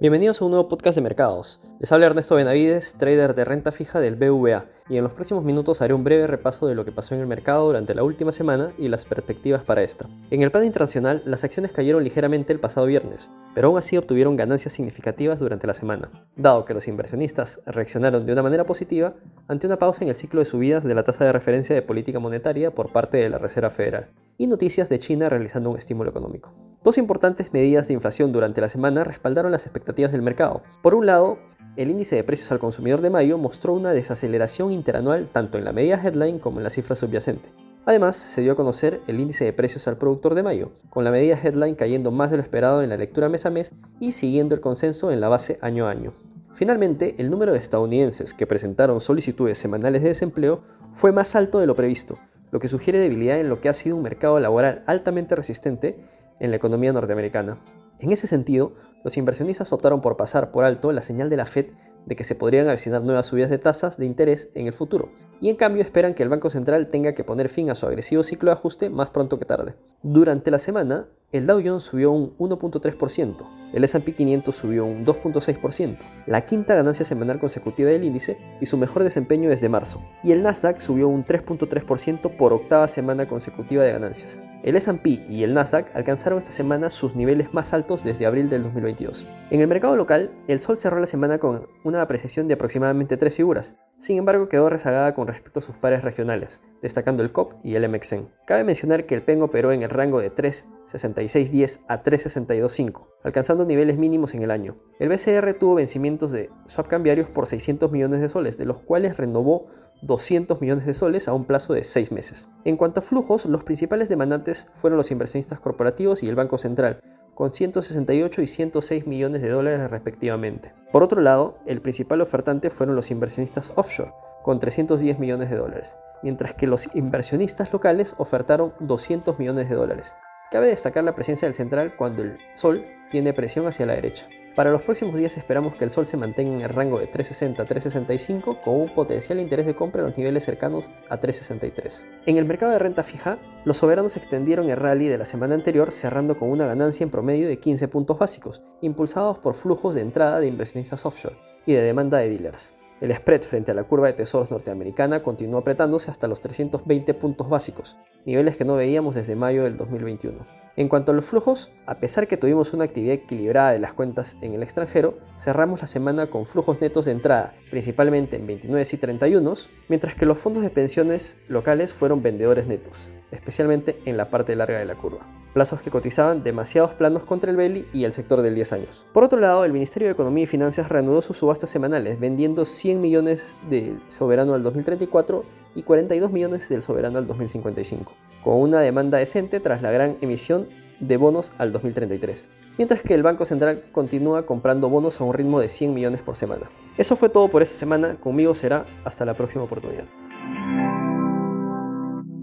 Bienvenidos a un nuevo podcast de mercados. Les habla Ernesto Benavides, trader de renta fija del BVA, y en los próximos minutos haré un breve repaso de lo que pasó en el mercado durante la última semana y las perspectivas para esta. En el plano internacional, las acciones cayeron ligeramente el pasado viernes, pero aún así obtuvieron ganancias significativas durante la semana, dado que los inversionistas reaccionaron de una manera positiva ante una pausa en el ciclo de subidas de la tasa de referencia de política monetaria por parte de la Reserva Federal, y noticias de China realizando un estímulo económico. Dos importantes medidas de inflación durante la semana respaldaron las expectativas del mercado. Por un lado, el índice de precios al consumidor de mayo mostró una desaceleración interanual tanto en la medida headline como en la cifra subyacente. Además, se dio a conocer el índice de precios al productor de mayo, con la medida headline cayendo más de lo esperado en la lectura mes a mes y siguiendo el consenso en la base año a año. Finalmente, el número de estadounidenses que presentaron solicitudes semanales de desempleo fue más alto de lo previsto, lo que sugiere debilidad en lo que ha sido un mercado laboral altamente resistente en la economía norteamericana. En ese sentido, los inversionistas optaron por pasar por alto la señal de la Fed de que se podrían avecinar nuevas subidas de tasas de interés en el futuro, y en cambio esperan que el Banco Central tenga que poner fin a su agresivo ciclo de ajuste más pronto que tarde. Durante la semana, el Dow Jones subió un 1.3%, el S&P 500 subió un 2.6%, la quinta ganancia semanal consecutiva del índice y su mejor desempeño desde marzo, y el Nasdaq subió un 3.3% por octava semana consecutiva de ganancias. El S&P y el Nasdaq alcanzaron esta semana sus niveles más altos desde abril del 2022. En el mercado local, el Sol cerró la semana con una apreciación de aproximadamente 3 figuras, sin embargo quedó rezagada con respecto a sus pares regionales, destacando el COP y el MXN. Cabe mencionar que el PEN operó en el rango de 3.6610 a 3.62.5, alcanzando niveles mínimos en el año. El BCR tuvo vencimientos de swap cambiarios por 600 millones de soles, de los cuales renovó 200 millones de soles a un plazo de 6 meses. En cuanto a flujos, los principales demandantes fueron los inversionistas corporativos y el Banco Central, con 168 y 106 millones de dólares respectivamente. Por otro lado, el principal ofertante fueron los inversionistas offshore, con 310 millones de dólares, mientras que los inversionistas locales ofertaron 200 millones de dólares. Cabe destacar la presencia del central cuando el Sol tiene presión hacia la derecha. Para los próximos días esperamos que el Sol se mantenga en el rango de 3.60 a 3.65 con un potencial interés de compra en los niveles cercanos a 3.63. En el mercado de renta fija, los soberanos extendieron el rally de la semana anterior cerrando con una ganancia en promedio de 15 puntos básicos, impulsados por flujos de entrada de inversionistas offshore y de demanda de dealers. El spread frente a la curva de tesoros norteamericana continuó apretándose hasta los 320 puntos básicos, niveles que no veíamos desde mayo del 2021. En cuanto a los flujos, a pesar que tuvimos una actividad equilibrada de las cuentas en el extranjero, cerramos la semana con flujos netos de entrada, principalmente en 29 y 31, mientras que los fondos de pensiones locales fueron vendedores netos, especialmente en la parte larga de la curva. Plazos que cotizaban demasiados planos contra el BELI y el sector del 10 años. Por otro lado, el Ministerio de Economía y Finanzas reanudó sus subastas semanales, vendiendo 100 millones del soberano al 2034 y 42 millones del soberano al 2055, con una demanda decente tras la gran emisión de bonos al 2033, mientras que el Banco Central continúa comprando bonos a un ritmo de 100 millones por semana. Eso fue todo por esta semana, conmigo será hasta la próxima oportunidad.